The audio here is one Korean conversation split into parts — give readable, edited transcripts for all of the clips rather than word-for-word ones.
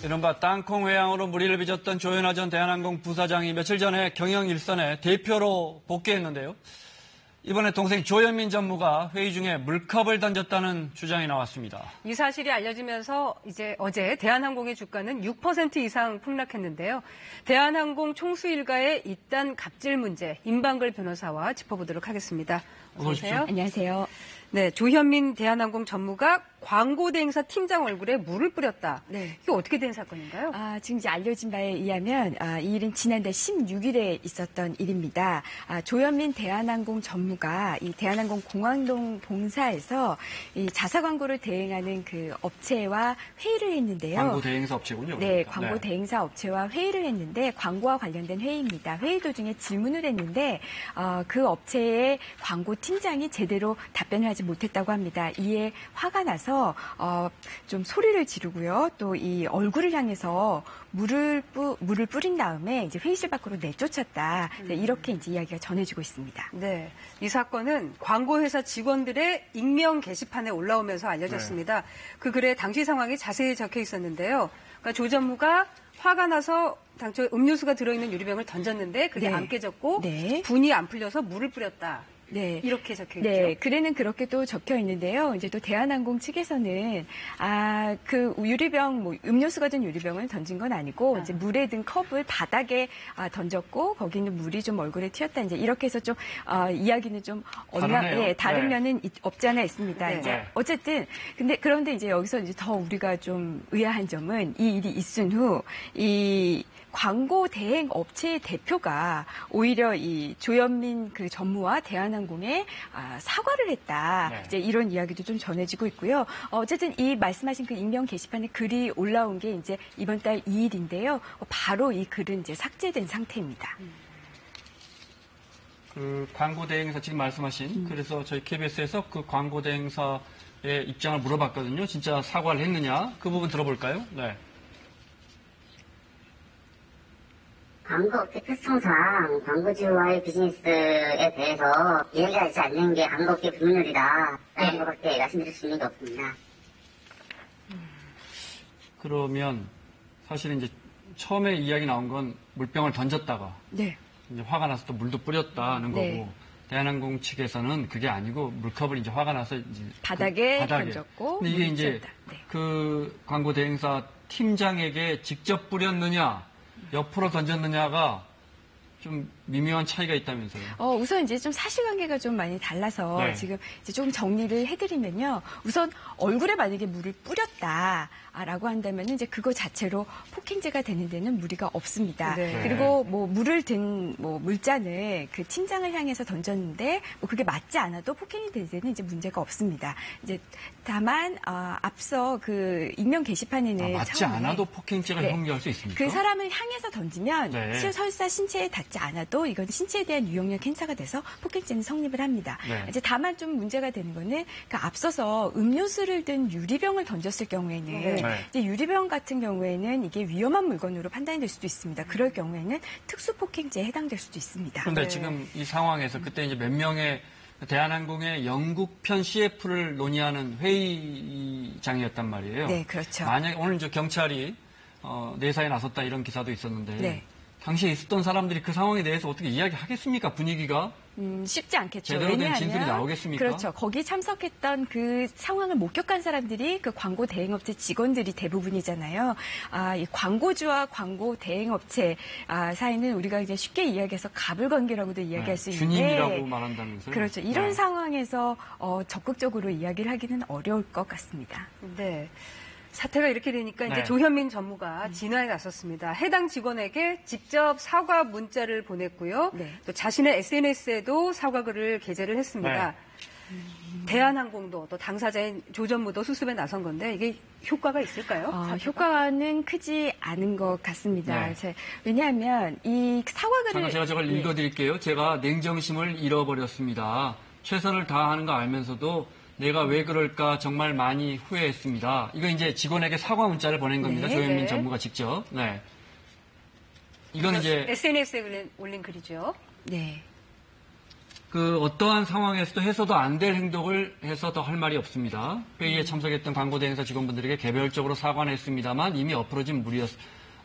이른바 땅콩 회항으로 무리를 빚었던 조현아 전 대한항공 부사장이 며칠 전에 경영일선에 대표로 복귀했는데요. 이번에 동생 조현민 전무가 회의 중에 물컵을 던졌다는 주장이 나왔습니다. 이 사실이 알려지면서 어제 대한항공의 주가는 6% 이상 폭락했는데요. 대한항공 총수 일가의 잇단 갑질 문제, 임방글 변호사와 짚어보도록 하겠습니다. 어서 오세요. 안녕하세요. 네, 조현민 대한항공 전무가 광고 대행사 팀장 얼굴에 물을 뿌렸다. 네. 이게 어떻게 된 사건인가요? 지금 이제 알려진 바에 의하면 이 일은 지난달 16일에 있었던 일입니다. 조현민 대한항공 전무가 이 대한항공 공항동 본사에서 이 자사 광고를 대행하는 그 업체와 회의를 했는데요. 광고 대행사 업체군요. 네, 광고 대행사 업체와 회의를 했는데 광고와 관련된 회의입니다. 회의 도중에 질문을 했는데 그 업체의 광고 팀장이 제대로 답변을 하지 못했다고 합니다. 이에 화가 나서 좀 소리를 지르고요. 또 이 얼굴을 향해서 물을 뿌린 다음에 이제 회의실 밖으로 내쫓았다. 이렇게 이제 이야기가 전해지고 있습니다. 네, 이 사건은 광고회사 직원들의 익명 게시판에 올라오면서 알려졌습니다. 네. 그 글에 당시 상황이 자세히 적혀 있었는데요. 그러니까 조 전무가 화가 나서 당초 음료수가 들어있는 유리병을 던졌는데 그게 안 깨졌고 분이 안 풀려서 물을 뿌렸다. 네. 이렇게 적혀 있죠. 네. 글에는 그렇게 또 적혀 있는데요. 이제 또 대한항공 측에서는 그 유리병 음료수가 든 유리병을 던진 건 아니고 이제 물에 든 컵을 바닥에 던졌고 거기 있는 물이 좀 얼굴에 튀었다. 이제 이렇게 해서 좀 이야기는 좀 다른 면은 없지 않아 있습니다. 네. 이제 어쨌든 그런데 이제 여기서 이제 더 우리가 좀 의아한 점은 이 일이 있은 후 이 광고 대행 업체의 대표가 오히려 이 조현민 그 전무와 대한항공에 사과를 했다. 네. 이제 이런 이야기도 좀 전해지고 있고요. 어쨌든 이 말씀하신 그 익명 게시판에 글이 올라온 게 이제 이번 달 2일인데요. 바로 이 글은 이제 삭제된 상태입니다. 그 광고 대행사 지금 말씀하신 그래서 저희 KBS에서 그 광고 대행사의 입장을 물어봤거든요. 진짜 사과를 했느냐? 그 부분 들어볼까요? 네. 광고업계 특성상 광고주와의 비즈니스에 대해서 이야기하지 않는 게 광고업계 법률이다. 라는 것밖에 말씀드릴 수 있는 게 없습니다. 그러면 사실은 이제 처음에 이야기 나온 건 물병을 던졌다가 이제 화가 나서 또 물도 뿌렸다는 거고 대한항공 측에서는 그게 아니고 물컵을 이제 화가 나서 이제 바닥에 던졌고 근데 이게 이제 그 광고 대행사 팀장에게 직접 뿌렸느냐 옆으로 던졌느냐가 좀 미묘한 차이가 있다면서요. 우선 이제 좀 사실관계가 좀 많이 달라서 지금 이제 조금 정리를 해드리면요. 우선 얼굴에 만약에 물을 뿌렸다라고 한다면 이제 그거 자체로 폭행죄가 되는 데는 무리가 없습니다. 그리고 물을 든 물잔을 그 팀장을 향해서 던졌는데 그게 맞지 않아도 폭행이 될 때는 이제 문제가 없습니다. 이제 다만 앞서 그 익명 게시판에는 맞지 않아도 폭행죄가 형성될 수 있습니까? 그 사람을 향해서 던지면 설사 신체에 닿지 않아도 이건 신체에 대한 유용력 행사가 돼서 폭행죄는 성립을 합니다. 이제 다만 좀 문제가 되는 거는 그 앞서서 음료수를 든 유리병을 던졌을 경우에는 이제 유리병 같은 경우에는 이게 위험한 물건으로 판단이 될 수도 있습니다. 그럴 경우에는 특수폭행죄에 해당될 수도 있습니다. 그런데 지금 이 상황에서 그때 이제 몇 명의 대한항공의 영국편 CF를 논의하는 회의장이었단 말이에요. 네, 그렇죠. 만약에 오늘 이제 경찰이 내사에 나섰다 이런 기사도 있었는데 당시에 있었던 사람들이 그 상황에 대해서 어떻게 이야기하겠습니까? 분위기가? 쉽지 않겠죠. 제대로 된 진술이 나오겠습니까? 그렇죠. 거기 참석했던 그 상황을 목격한 사람들이 그 광고 대행업체 직원들이 대부분이잖아요. 이 광고주와 광고 대행업체 사이는 우리가 이제 쉽게 이야기해서 갑을관계라고도 이야기할 수 있는데 준임이라고 말한다면서요? 그렇죠. 이런 상황에서 적극적으로 이야기를 하기는 어려울 것 같습니다. 네. 사태가 이렇게 되니까 이제 조현민 전무가 진화에 나섰습니다. 해당 직원에게 직접 사과 문자를 보냈고요. 또 자신의 SNS에도 사과글을 게재를 했습니다. 대한항공도 또 당사자인 조 전무도 수습에 나선 건데 이게 효과가 있을까요? 효과는 크지 않은 것 같습니다. 왜냐하면 이 사과글을 제가 저걸 읽어드릴게요. 제가 냉정심을 잃어버렸습니다. 최선을 다하는 거 알면서도 내가 왜 그럴까 정말 많이 후회했습니다. 이거 이제 직원에게 사과 문자를 보낸 겁니다. 조현민 전무가 직접. 이건 이제 SNS에 올린 글이죠. 그 어떠한 상황에서도 해서도 안 될 행동을 해서 더 할 말이 없습니다. 회의에 참석했던 광고대행사 직원분들에게 개별적으로 사과는 했습니다만 이미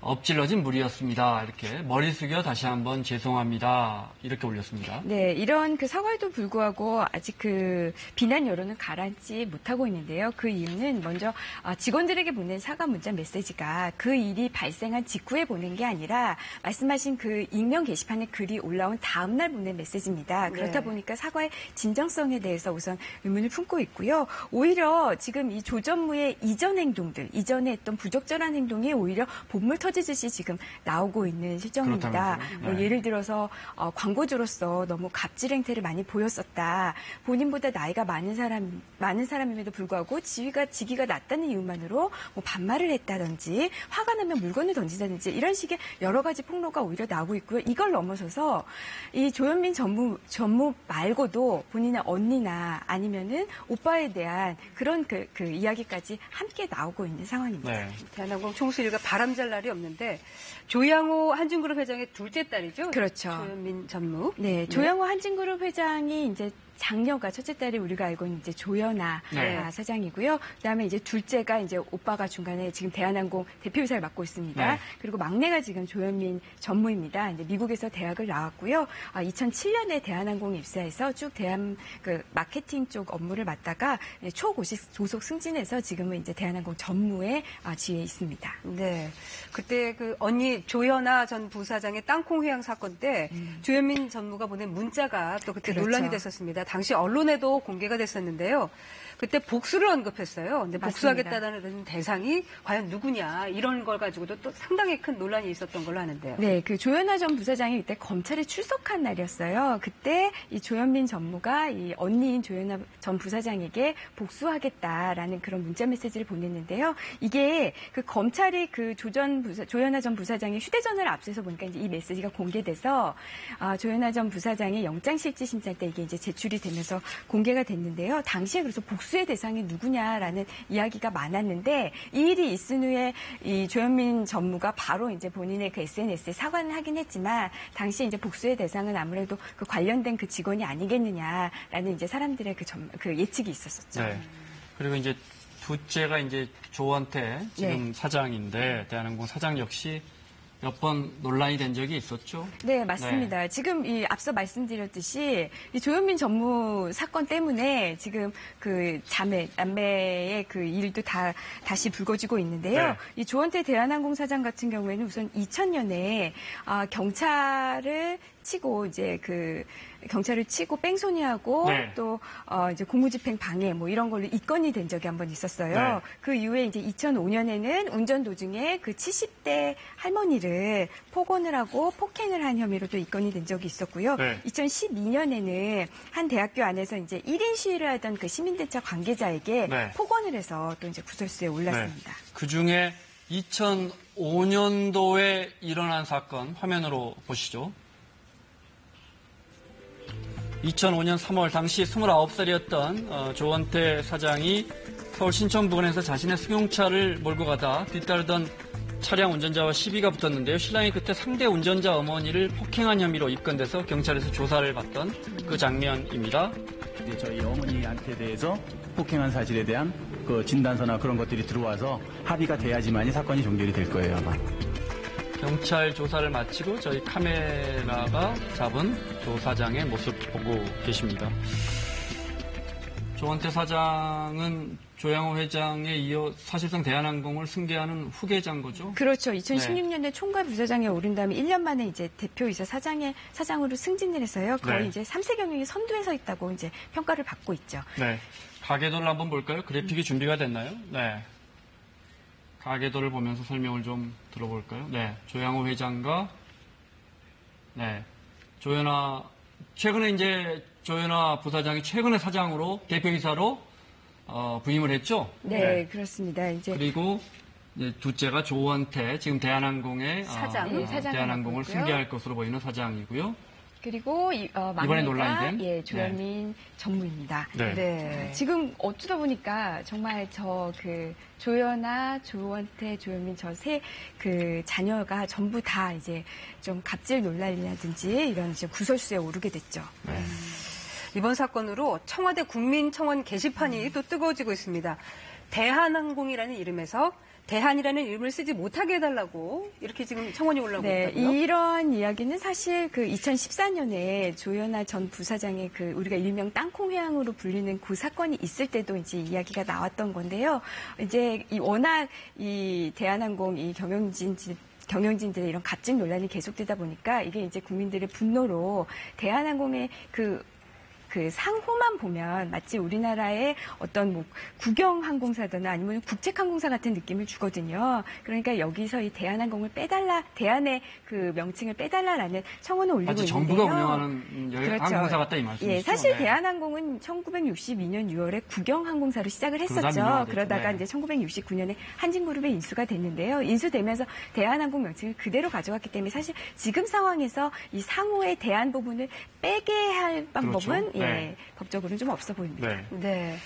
엎질러진 물이었습니다. 이렇게 머리 숙여 다시 한번 죄송합니다. 이렇게 올렸습니다. 네, 이런 그 사과에도 불구하고 아직 그 비난 여론은 가라앉지 못하고 있는데요. 그 이유는 먼저 직원들에게 보낸 사과 문자 메시지가 그 일이 발생한 직후에 보낸 게 아니라 말씀하신 그 익명 게시판에 글이 올라온 다음 날 보낸 메시지입니다. 그렇다 보니까 사과의 진정성에 대해서 우선 의문을 품고 있고요. 오히려 지금 이 조전무의 이전 행동들, 이전에 했던 부적절한 행동이 오히려 본물 터지듯이 지금 나오고 있는 실정입니다. 뭐 예를 들어서 광고주로서 너무 갑질 행태를 많이 보였었다. 본인보다 나이가 많은 사람임에도 불구하고 직위가 낮다는 이유만으로 뭐 반말을 했다든지 화가 나면 물건을 던지다든지 이런 식의 여러 가지 폭로가 오히려 나오고 있고요. 이걸 넘어서서 이 조현민 전무 말고도 본인의 언니나 아니면은 오빠에 대한 그런 그 이야기까지 함께 나오고 있는 상황입니다. 네. 대한항공 총수 일가 바람잘 날이 없는데 조양호 한진그룹 회장의 둘째 딸이죠. 그렇죠. 조현민 전무. 네, 조양호 한진그룹 회장이 이제 장녀가 첫째 딸이 우리가 알고 있는 이제 조연아 사장이고요. 그다음에 이제 둘째가 이제 오빠가 중간에 지금 대한항공 대표이사를 맡고 있습니다. 그리고 막내가 지금 조현민 전무입니다. 이제 미국에서 대학을 나왔고요. 2007년에 대한항공에 입사해서 쭉 그 마케팅 쪽 업무를 맡다가 초고속 승진해서 지금은 이제 대한항공 전무의 지위에 있습니다. 네, 그때 그 언니 조연아 전 부사장의 땅콩 회항 사건 때 조현민 전무가 보낸 문자가 또 그때 그렇죠. 논란이 됐었습니다. 당시 언론에도 공개가 됐었는데요. 그때 복수를 언급했어요. 근데 복수하겠다는 대상이 과연 누구냐 이런 걸 가지고도 또 상당히 큰 논란이 있었던 걸로 아는데요. 네, 그 조연아 전 부사장이 그때 검찰에 출석한 날이었어요. 그때 이 조현민 전무가 이 언니인 조연아 전 부사장에게 복수하겠다라는 그런 문자 메시지를 보냈는데요. 이게 그 검찰이 그 조연아 전 부사장의 휴대전화를 압수해서 보니까 이제 이 메시지가 공개돼서 조연아 전 부사장의 영장실질심사 때 이게 이제 제출이 되면서 공개가 됐는데요. 당시에 그래서 복수의 대상이 누구냐라는 이야기가 많았는데 이 일이 있은 후에 이 조현민 전무가 바로 이제 본인의 그 SNS에 사과는 하긴 했지만 당시에 이제 복수의 대상은 아무래도 그 관련된 그 직원이 아니겠느냐라는 이제 사람들의 그 예측이 있었었죠. 네. 그리고 이제 둘째가 이제 조원태 지금 사장인데 대한항공 사장 역시 몇 번 논란이 된 적이 있었죠? 네, 맞습니다. 지금 이 앞서 말씀드렸듯이 이 조현민 전무 사건 때문에 지금 그 남매의 그 일도 다시 불거지고 있는데요. 이 조원태 대한항공 사장 같은 경우에는 우선 2000년에 경찰을 치고 뺑소니하고 또 이제 공무집행 방해 뭐 이런 걸로 입건이 된 적이 한번 있었어요. 그 이후에 이제 2005년에는 운전 도중에 그 70대 할머니를 폭언을 하고 폭행을 한 혐의로 또 입건이 된 적이 있었고요. 2012년에는 한 대학교 안에서 이제 1인 시위를 하던 그 시민대차 관계자에게 폭언을 해서 또 이제 구설수에 올랐습니다. 그 중에 2005년도에 일어난 사건 화면으로 보시죠. 2005년 3월 당시 29살이었던 조원태 사장이 서울 신천부근에서 자신의 승용차를 몰고 가다 뒤따르던 차량 운전자와 시비가 붙었는데요. 신랑이 그때 상대 운전자 어머니를 폭행한 혐의로 입건돼서 경찰에서 조사를 받던 그 장면입니다. 저희 어머니한테 대해서 폭행한 사실에 대한 그 진단서나 그런 것들이 들어와서 합의가 돼야지만이 사건이 종결이 될 거예요, 아마. 경찰 조사를 마치고 저희 카메라가 잡은 조 사장의 모습 보고 계십니다. 조원태 사장은 조양호 회장에 이어 사실상 대한항공을 승계하는 후계자인 거죠? 그렇죠. 2016년에 총괄 부사장에 오른 다음에 1년 만에 이제 대표이사 사장으로 승진을 해서요. 거의 이제 3세 경영이 선두에 서 있다고 이제 평가를 받고 있죠. 네. 가계도를 한번 볼까요? 그래픽이 준비가 됐나요? 네. 가계도를 보면서 설명을 좀 들어볼까요? 네. 조양호 회장과, 최근에 이제 조연아 부사장이 최근에 사장으로, 대표이사로, 부임을 했죠? 네, 그렇습니다. 이제. 그리고, 이제 둘째가 조원태, 지금 대한항공의 사장. 대한항공을 승계할 것으로 보이는 사장이고요. 그리고 이번에 논란이 된 조현민 전무입니다. 네. 지금 어쩌다 보니까 정말 조연아, 조원태, 조현민 저 세 그 자녀가 전부 다 이제 좀 갑질 논란이라든지 이런 이제 구설수에 오르게 됐죠. 네. 이번 사건으로 청와대 국민청원 게시판이 또 뜨거워지고 있습니다. 대한항공이라는 이름에서 대한이라는 이름을 쓰지 못하게 해달라고 이렇게 지금 청원이 올라오고 있거든요. 이런 이야기는 사실 그 2014년에 조현아 전 부사장의 그 우리가 일명 땅콩회항으로 불리는 그 사건이 있을 때도 이제 이야기가 나왔던 건데요. 이제 워낙 이 대한항공 이 경영진들의 이런 갑질 논란이 계속되다 보니까 이게 이제 국민들의 분노로 대한항공의 그 상호만 보면 마치 우리나라의 어떤 뭐 국영항공사든 아니면 국책항공사 같은 느낌을 주거든요. 그러니까 여기서 이 대한항공을 빼달라, 대한의 그 명칭을 빼달라라는 청원을 올리고 있는데요. 정부가 운영하는 그렇죠. 항공사 같다 이 말씀이시죠? 예, 사실 네. 대한항공은 1962년 6월에 국영항공사로 시작을 했었죠. 그러다가 네. 이제 1969년에 한진그룹에 인수가 됐는데요. 인수되면서 대한항공 명칭을 그대로 가져갔기 때문에 사실 지금 상황에서 이 상호의 대한 부분을 빼게 할 방법은 그렇죠. 네. 법적으로는 좀 없어 보입니다. 네. 네.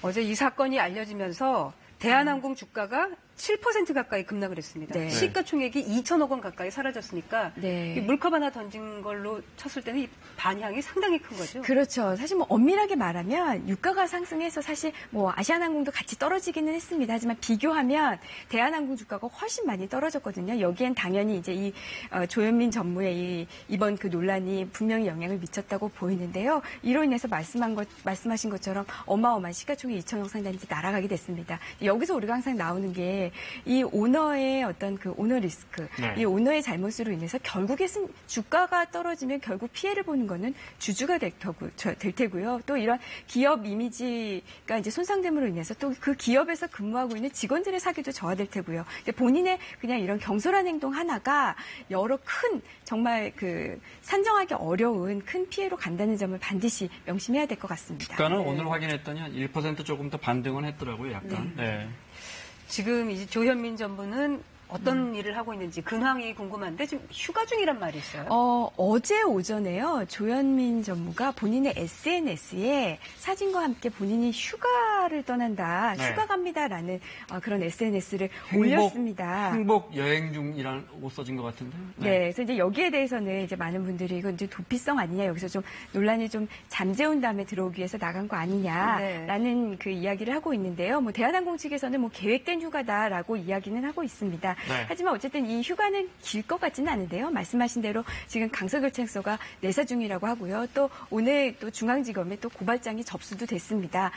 어제 이 사건이 알려지면서 대한항공 주가가 7% 가까이 급락을 했습니다. 네. 시가총액이 2천억 원 가까이 사라졌으니까 네. 이 물컵 하나 던진 걸로 쳤을 때는 이 반향이 상당히 큰 거죠. 그렇죠. 사실 뭐 엄밀하게 말하면 유가가 상승해서 사실 뭐 아시아나항공도 같이 떨어지기는 했습니다. 하지만 비교하면 대한항공 주가가 훨씬 많이 떨어졌거든요. 여기엔 당연히 이제 이 조현민 전무의 이번 그 논란이 분명히 영향을 미쳤다고 보이는데요. 이로 인해서 말씀하신 것처럼 어마어마한 시가총액 2천억 상당히 날아가게 됐습니다. 여기서 우리가 항상 나오는 게 이 오너의 어떤 그 오너 리스크, 네. 이 오너의 잘못으로 인해서 결국에 주가가 떨어지면 결국 피해를 보는 거는 주주가 될 테고요. 또 이런 기업 이미지가 이제 손상됨으로 인해서 또 그 기업에서 근무하고 있는 직원들의 사기도 저하될 테고요. 본인의 그냥 이런 경솔한 행동 하나가 여러 큰 정말 그 산정하기 어려운 큰 피해로 간다는 점을 반드시 명심해야 될 것 같습니다. 주가는 오늘 확인했더니 한 1% 조금 더 반등은 했더라고요, 약간. 네. 지금 이제 조현민 전무는 어떤 일을 하고 있는지 근황이 궁금한데 지금 휴가 중이란 말이 있어요. 어제 오전에요. 조현민 전무가 본인의 SNS에 사진과 함께 본인이 휴가를 떠난다, 네. 휴가 갑니다라는 그런 SNS를 올렸습니다. 행복 여행 중이라고 써진 것 같은데. 네, 그래서 이제 여기에 대해서는 이제 많은 분들이 이건 이제 도피성 아니냐, 여기서 좀 논란이 좀 잠재운 다음에 들어오기 위해서 나간 거 아니냐라는 그 이야기를 하고 있는데요. 뭐 대한항공 측에서는 뭐 계획된 휴가다라고 이야기는 하고 있습니다. 네. 하지만 어쨌든 이 휴가는 길 것 같지는 않은데요. 말씀하신 대로 지금 강서경찰서가 내사 중이라고 하고요. 또 오늘 또 중앙지검에 또 고발장이 접수도 됐습니다.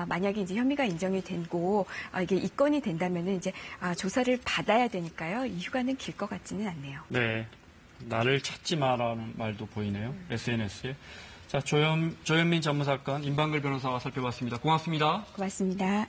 만약에 이제 혐의가 인정이 되고 이게 입건이 된다면은 이제 조사를 받아야 되니까요. 이 휴가는 길 것 같지는 않네요. 네. 나를 찾지 마라는 말도 보이네요. SNS에. 자, 조현민 전무 사건 임방글 변호사와 살펴봤습니다. 고맙습니다. 고맙습니다.